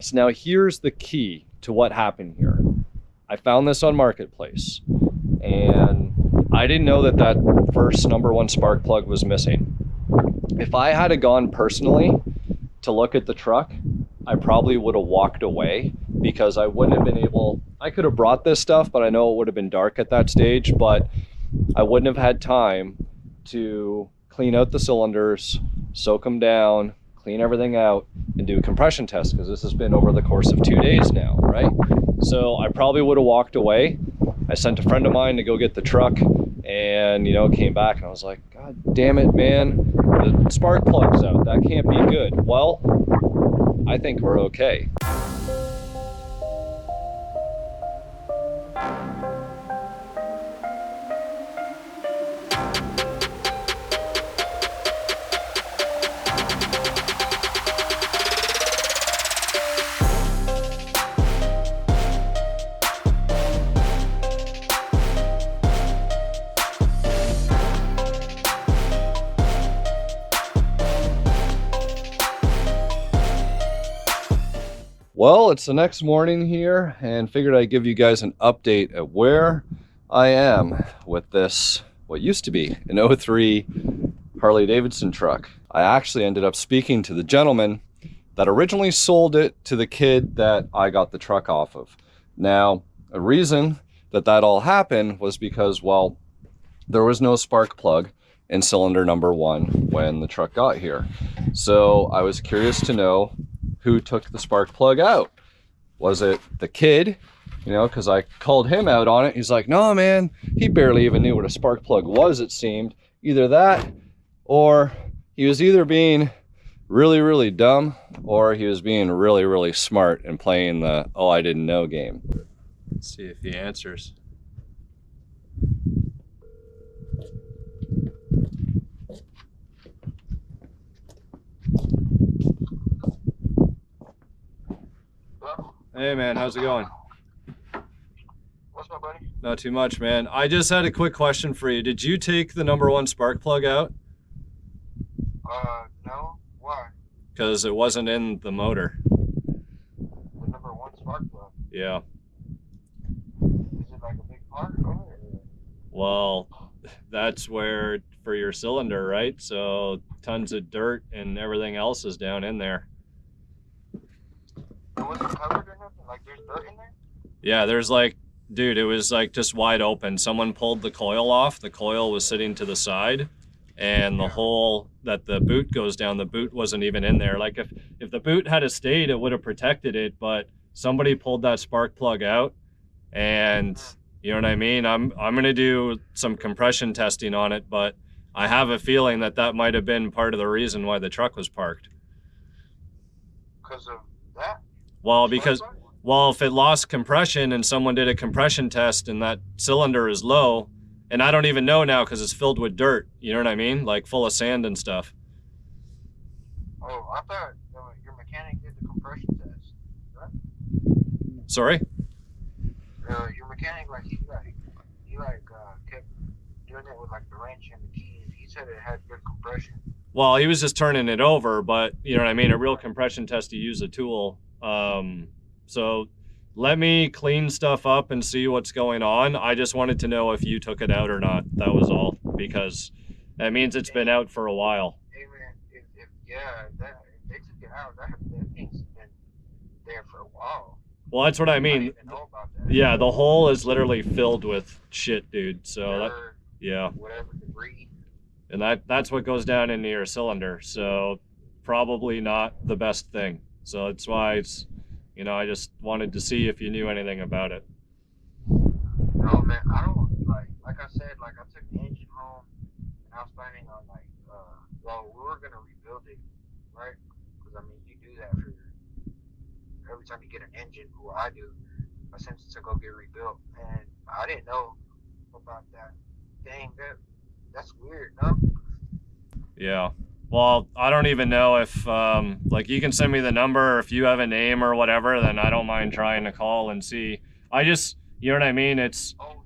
So now here's the key to what happened here. I found this on Marketplace, and I didn't know that that first #1 spark plug was missing. If I had gone personally to look at the truck, I probably would have walked away, because I wouldn't have been able, I could have brought this stuff, but I know it would have been dark at that stage, but I wouldn't have had time to clean out the cylinders, soak them down, clean everything out, and do a compression test, because this has been over the course of 2 days now, right? So I probably would have walked away. I sent a friend of mine to go get the truck, and you know, came back and I was like, God damn it, man, the spark plug's out. That can't be good. Well, I think we're okay. Well, it's the next morning here, and figured I'd give you guys an update at where I am with this, what used to be an 03 Harley Davidson truck. I actually ended up speaking to the gentleman that originally sold it to the kid that I got the truck off of. Now, a reason that all happened was because, well, there was no spark plug in cylinder #1 when the truck got here. So I was curious to know who took the spark plug out. Was it the kid? You know, because I called him out on it. He's like, no, man, he barely even knew what a spark plug was, it seemed. Either that, or he was either being really, really dumb, or he was being really, really smart and playing the, oh, I didn't know game. Let's see if he answers. Hey man, how's it going? What's up, buddy? Not too much, man. I just had a quick question for you. Did you take the #1 spark plug out? No. Why? Because it wasn't in the motor. The #1 spark plug. Yeah. Is it like a big part of it? Well, that's where, for your cylinder, right? So tons of dirt and everything else is down in there. It wasn't covered or nothing? Like there's dirt in there? Yeah, there's like, dude, it was like just wide open. Someone pulled the coil off. The coil was sitting to the side, and the hole that the boot goes down, the boot wasn't even in there. Like if the boot had stayed, it would have protected it, but somebody pulled that spark plug out, and you know what I mean? I'm gonna do some compression testing on it, but I have a feeling that that might have been part of the reason why the truck was parked. Because of that? Well, because, well, if it lost compression and someone did a compression test and that cylinder is low, and I don't even know now because it's filled with dirt, you know what I mean? Like full of sand and stuff. Oh, I thought your mechanic did the compression test, right? Sorry? Your mechanic, like, he kept doing it with like the wrench and the key, and he said it had good compression. Well, he was just turning it over, but you know what I mean? A real compression test, you use a tool. So let me clean stuff up and see what's going on. I just wanted to know if you took it out or not. That was all, because that means it's been out for a while. Hey man, if they took it out, that thing's been there for a while. Well, that's what I mean. I didn't even know about that. Yeah, the hole is literally filled with shit, dude. So that, yeah. Whatever debris. And that's what goes down into your cylinder. So probably not the best thing. So that's why it's, you know, I just wanted to see if you knew anything about it. No, man, I don't, like I said, like I took the engine home and I was planning on well, we were going to rebuild it, right? Because, I mean, you do that for every time you get an engine, or I do, I send it to go get rebuilt. And I didn't know about that. Dang, that's weird, no? Yeah. Well, I don't even know if, like, you can send me the number, or if you have a name or whatever, then I don't mind trying to call and see. I just, you know what I mean? It's... Oh,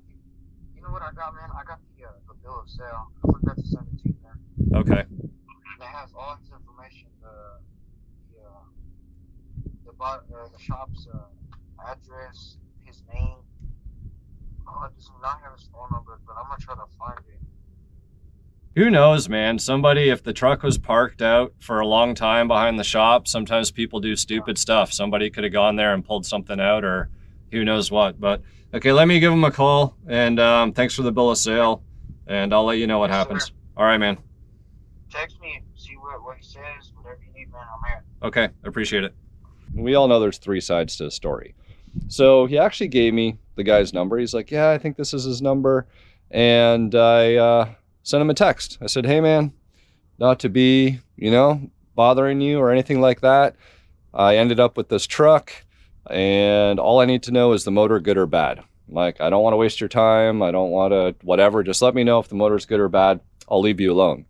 you know what I got, man? I got the bill of sale. I forgot to send it to you, man. Okay. And it has all his information, the the shop's address, his name. Oh, I does not have his phone number, but I'm gonna try to find it. Who knows, man? Somebody, if the truck was parked out for a long time behind the shop, sometimes people do stupid stuff. Somebody could have gone there and pulled something out, or who knows what. But okay, let me give him a call, and thanks for the bill of sale, and I'll let you know what happens. Sir. All right, man. Text me, see what he says, whatever you need, man. I'm here. Okay, appreciate it. We all know there's three sides to the story. So he actually gave me the guy's number. He's like, yeah, I think this is his number. And I sent him a text. I said, hey, man, not to be, bothering you or anything like that. I ended up with this truck, and all I need to know is the motor good or bad. Like, I don't want to waste your time. I don't want to whatever. Just let me know if the motor's good or bad. I'll leave you alone.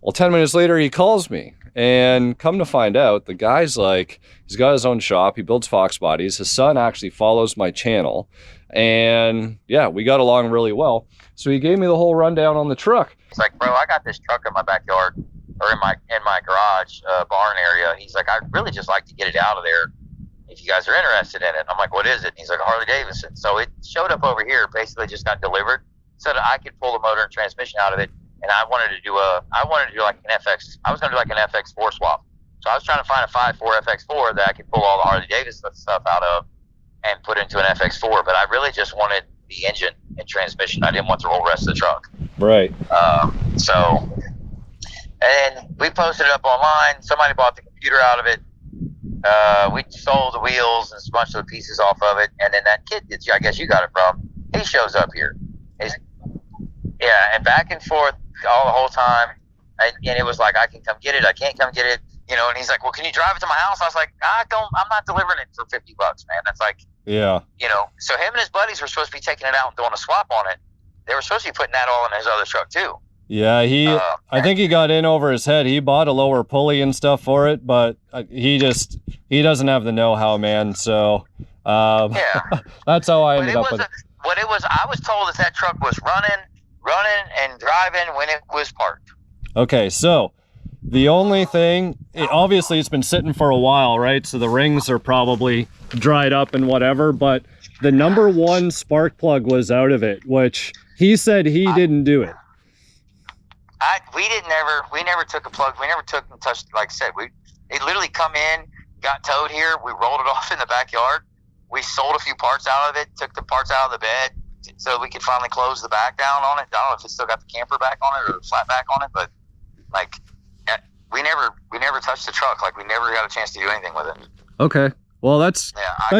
Well, 10 minutes later, he calls me, and come to find out, the guy's like, he's got his own shop. He builds Fox bodies. His son actually follows my channel, and yeah, we got along really well. So he gave me the whole rundown on the truck. He's like, bro, I got this truck in my backyard, or in my garage, barn area. He's like, I'd really just like to get it out of there if you guys are interested in it. I'm like, what is it? He's like, a Harley Davidson. So it showed up over here, basically just got delivered so that I could pull the motor and transmission out of it. And I wanted to do like an FX. I was going to do like an FX4 swap. So I was trying to find a 5.4 FX4 that I could pull all the Harley Davidson stuff out of and put into an FX4. But I really just wanted the engine and transmission. I didn't want the whole rest of the truck. Right. And we posted it up online. Somebody bought the computer out of it. We sold the wheels and a bunch of the pieces off of it. And then that kid that I guess you got it from, he shows up here. And back and forth all the whole time. And it was like, I can come get it. I can't come get it. And he's like, well, can you drive it to my house? I was like, I'm not delivering it for $50, man. That's like, yeah. So him and his buddies were supposed to be taking it out and doing a swap on it. They were supposed to be putting that all in his other truck too. Yeah, I think he got in over his head. He bought a lower pulley and stuff for it, but he doesn't have the know-how, man. So yeah, that's how I ended up with it. I was told that truck was running and driving when it was parked. Okay, so the only thing, obviously it's been sitting for a while, right? So the rings are probably dried up and whatever, but the number one spark plug was out of it, which he said he didn't do it. We never took a plug. We never took and touched, like I said, it literally come in, got towed here. We rolled it off in the backyard. We sold a few parts out of it, took the parts out of the bed so we could finally close the back down on it. I don't know if it's still got the camper back on it or the flat back on it, but like we never touched the truck. Like we never got a chance to do anything with it. Okay. Well, that's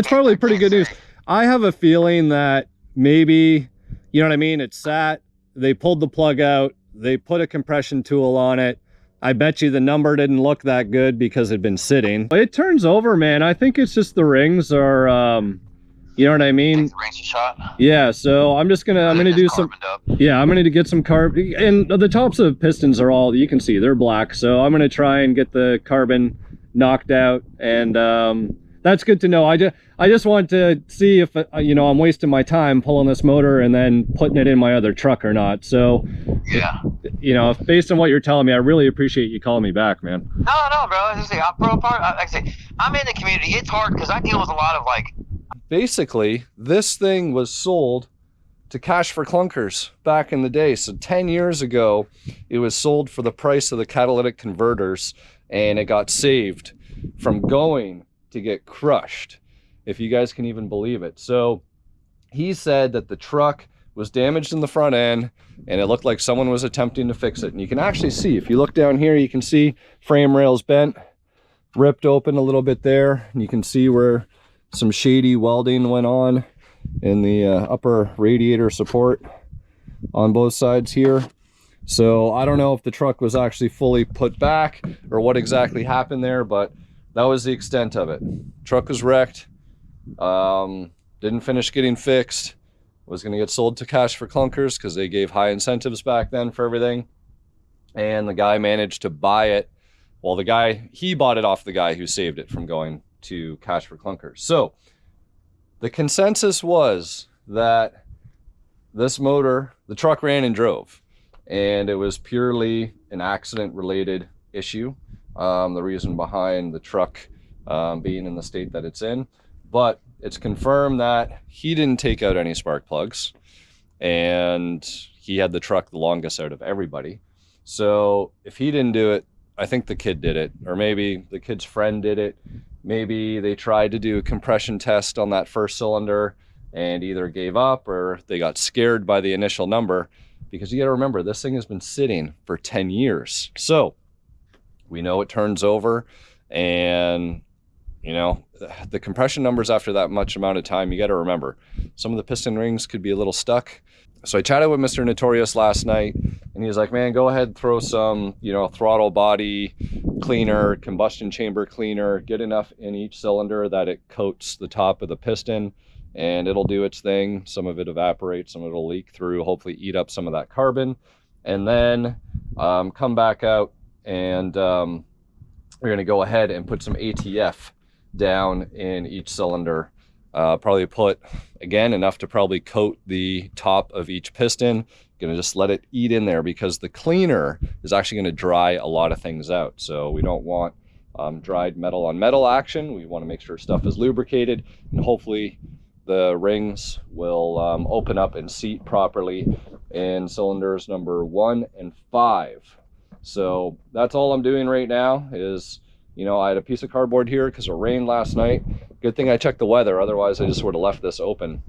probably pretty good news. I have a feeling that maybe, you know what I mean? It sat, they pulled the plug out, they put a compression tool on it. I bet you the number didn't look that good because it'd been sitting. It turns over, man. I think it's just the rings are, you know what I mean? The rings are shot. Yeah, so I'm gonna do some, yeah, I'm gonna get some carbon, and the tops of pistons are all, you can see they're black. So I'm gonna try and get the carbon knocked out, and that's good to know. I just want to see if, I'm wasting my time pulling this motor and then putting it in my other truck or not. So, yeah, based on what you're telling me, I really appreciate you calling me back, man. No, bro. Like I say, I'm in the community. It's hard because I deal with a lot of Basically, this thing was sold to Cash for Clunkers back in the day. So 10 years ago, it was sold for the price of the catalytic converters, and it got saved from going to get crushed, if you guys can even believe it. So he said that the truck was damaged in the front end, and it looked like someone was attempting to fix it. And you can actually see, if you look down here, you can see frame rails bent, ripped open a little bit there, and you can see where some shady welding went on in the upper radiator support on both sides here. So I don't know if the truck was actually fully put back or what exactly happened there, but that was the extent of it. Truck was wrecked, didn't finish getting fixed, was going to get sold to Cash for Clunkers because they gave high incentives back then for everything, and the guy managed to buy it. Well, he bought it off the guy who saved it from going to Cash for Clunkers. So the consensus was that this motor, the truck ran and drove, and it was purely an accident related issue. The reason behind the truck being in the state that it's in. But it's confirmed that he didn't take out any spark plugs, and he had the truck the longest out of everybody. So if he didn't do it, I think the kid did it, or maybe the kid's friend did it. Maybe they tried to do a compression test on that first cylinder and either gave up or they got scared by the initial number, because you got to remember, this thing has been sitting for 10 years. So we know it turns over, and you know, the compression numbers after that much amount of time, you got to remember, some of the piston rings could be a little stuck. So I chatted with Mr. Notorious last night, and he was like, man, go ahead, throw some, you know, throttle body cleaner, combustion chamber cleaner, get enough in each cylinder that it coats the top of the piston, and it'll do its thing. Some of it evaporates, some of it will leak through, hopefully eat up some of that carbon, and then come back out, and we're going to go ahead and put some ATF down in each cylinder. Probably put, again, enough to probably coat the top of each piston. Gonna just let it eat in there, because the cleaner is actually going to dry a lot of things out. So we don't want dried metal on metal action. We want to make sure stuff is lubricated, and hopefully the rings will open up and seat properly in cylinders number 1 and 5. So that's all I'm doing right now. Is, you know, I had a piece of cardboard here because it rained last night. Good thing I checked the weather, otherwise I just would have left this open.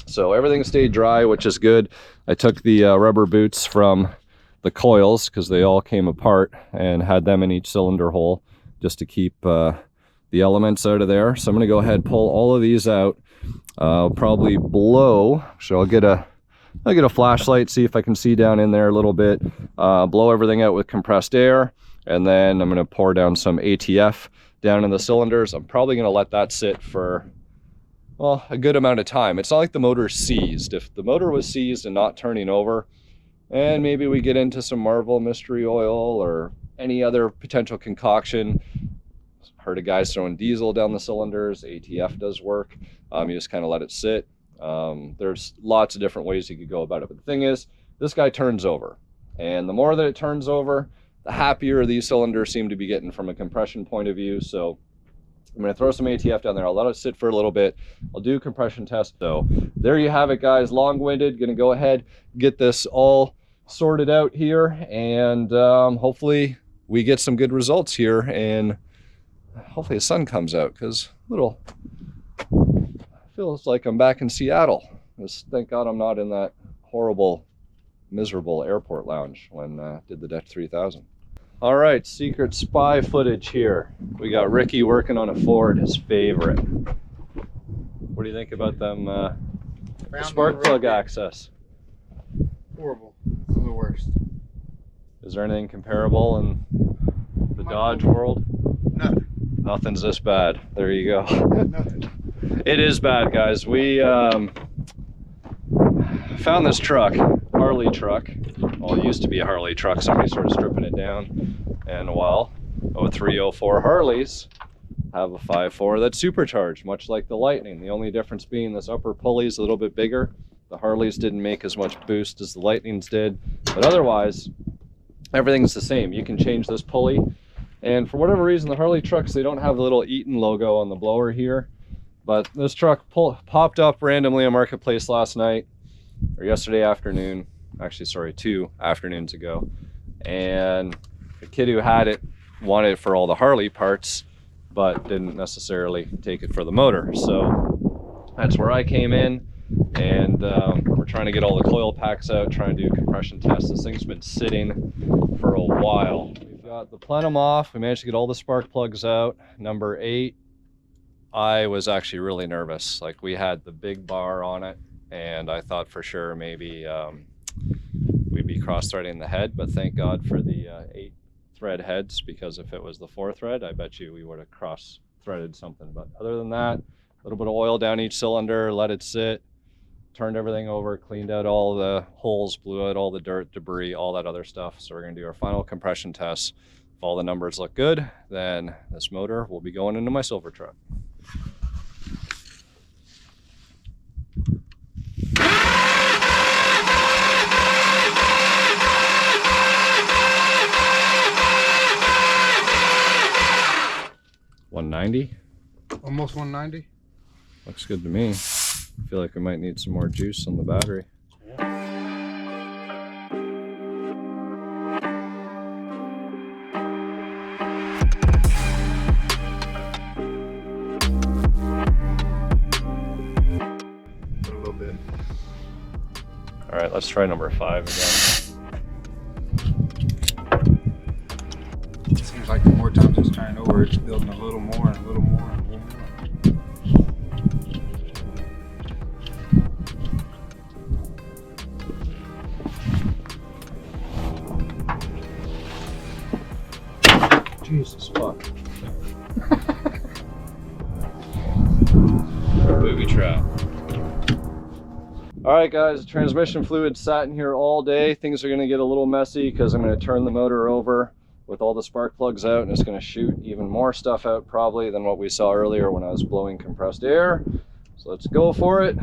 So everything stayed dry, which is good. I took the rubber boots from the coils, because they all came apart, and had them in each cylinder hole just to keep the elements out of there. So I'm gonna go ahead and pull all of these out. I'll probably blow, so I'll get a flashlight, see if I can see down in there a little bit, blow everything out with compressed air, and then I'm going to pour down some ATF down in the cylinders. I'm probably going to let that sit for, well, a good amount of time. It's not like the motor's seized. If the motor was seized and not turning over, and maybe we get into some Marvel mystery oil or any other potential concoction. Heard of guys throwing diesel down the cylinders. ATF does work. You just kind of let it sit. There's lots of different ways you could go about it, but the thing is, this guy turns over, and the more that it turns over, the happier these cylinders seem to be getting from a compression point of view. So I'm going to throw some ATF down there. I'll let it sit for a little bit. I'll do a compression test. So there you have it, guys. Long-winded. Going to go ahead, get this all sorted out here, and hopefully we get some good results here, and hopefully the sun comes out, because little feels like I'm back in Seattle. Just thank God I'm not in that horrible, miserable airport lounge when did the Dutch 3000. All right, secret spy footage here. We got Ricky working on a Ford, his favorite. What do you think about them spark plug access? Horrible. This is the worst. Is there anything comparable in the Dodge world? Nothing. Nothing's this bad. There you go. Nothing. It is bad, guys. We found this truck, Harley truck. Well, it used to be a Harley truck. Somebody started stripping it down. And well, 03, 04 Harleys have a 5.4 that's supercharged, much like the Lightning. The only difference being this upper pulley is a little bit bigger. The Harleys didn't make as much boost as the Lightnings did, but otherwise, everything's the same. You can change this pulley. And for whatever reason, the Harley trucks, they don't have the little Eaton logo on the blower here. But this truck popped up randomly on Marketplace last night, or yesterday afternoon. Actually, sorry, 2 afternoons ago. And the kid who had it wanted it for all the Harley parts, but didn't necessarily take it for the motor. So that's where I came in, and we're trying to get all the coil packs out, trying to do compression tests. This thing's been sitting for a while. We've got the plenum off. We managed to get all the spark plugs out. Number 8, I was actually really nervous. Like, we had the big bar on it, and I thought for sure maybe we'd be cross-threading the head, but thank God for the 8-thread heads, because if it was the 4-thread, I bet you we would have cross-threaded something. But other than that, a little bit of oil down each cylinder, let it sit, turned everything over, cleaned out all the holes, blew out all the dirt, debris, all that other stuff. So we're going to do our final compression test. If all the numbers look good, then this motor will be going into my silver truck. $190. 190? Almost 190. Looks good to me. I feel like we might need some more juice on the battery. A little bit. All right, let's try number 5 again. It seems like the more times it's turned over, it's building a little more and a little more and a little more. Jesus fuck. Booby trap. All right guys, transmission fluid sat in here all day. Things are gonna get a little messy because I'm gonna turn the motor over with all the spark plugs out, and it's gonna shoot even more stuff out probably than what we saw earlier when I was blowing compressed air. So let's go for it.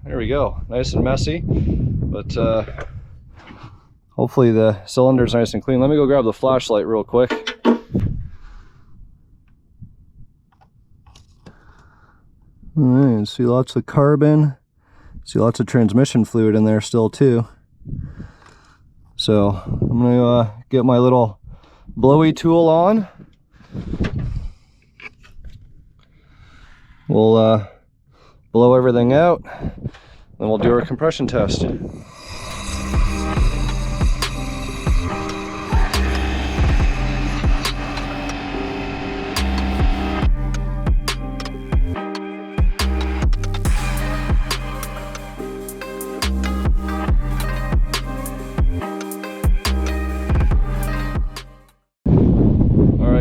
There we go, nice and messy, but hopefully the cylinder's nice and clean. Let me go grab the flashlight real quick. All right, see lots of carbon, see lots of transmission fluid in there still too. So I'm gonna get my little blowy tool on. We'll blow everything out, then we'll do our compression test.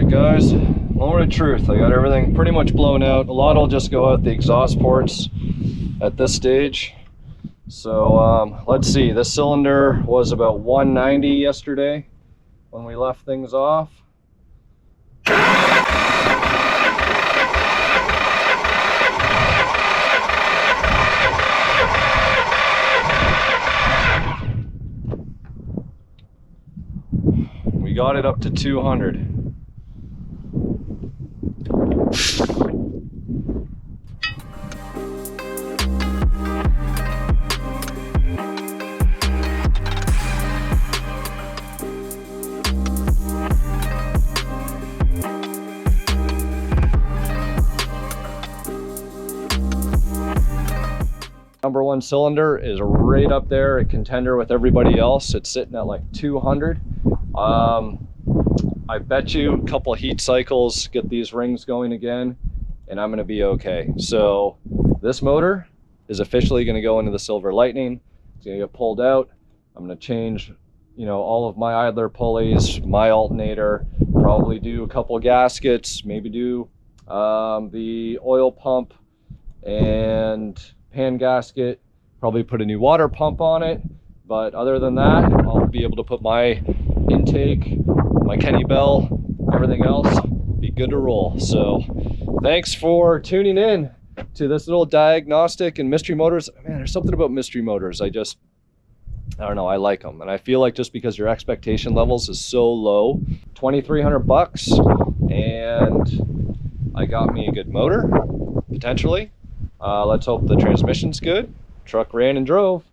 Guys, moment of truth. I got everything pretty much blown out. A lot will just go out the exhaust ports at this stage. So let's see, this cylinder was about 190 yesterday when we left things off. We got it up to 200. Number 1 cylinder is right up there, a contender with everybody else. It's sitting at like 200. I bet you a couple heat cycles, get these rings going again, and I'm gonna be okay. So this motor is officially gonna go into the Silver Lightning. It's gonna get pulled out. I'm gonna change, you know, all of my idler pulleys, my alternator, probably do a couple gaskets, maybe do the oil pump and pan gasket, probably put a new water pump on it. But other than that, I'll be able to put my intake, my Kenny Bell, everything else, be good to roll. So thanks for tuning in to this little diagnostic and mystery motors. Man, there's something about mystery motors. I don't know, I like them. And I feel like just because your expectation levels is so low, 2,300 bucks, and I got me a good motor, potentially. Let's hope the transmission's good. Truck ran and drove,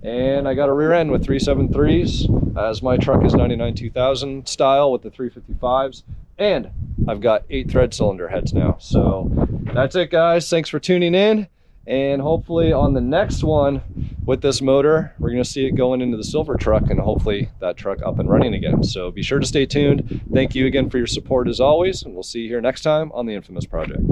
and I got a rear end with 373s, as my truck is 99 2000 style with the 355s, and I've got 8 thread cylinder heads now. So that's it guys, thanks for tuning in, and hopefully on the next one with this motor, we're gonna see it going into the silver truck, and hopefully that truck up and running again. So be sure to stay tuned. Thank you again for your support as always, and we'll see you here next time on the Infamous Project.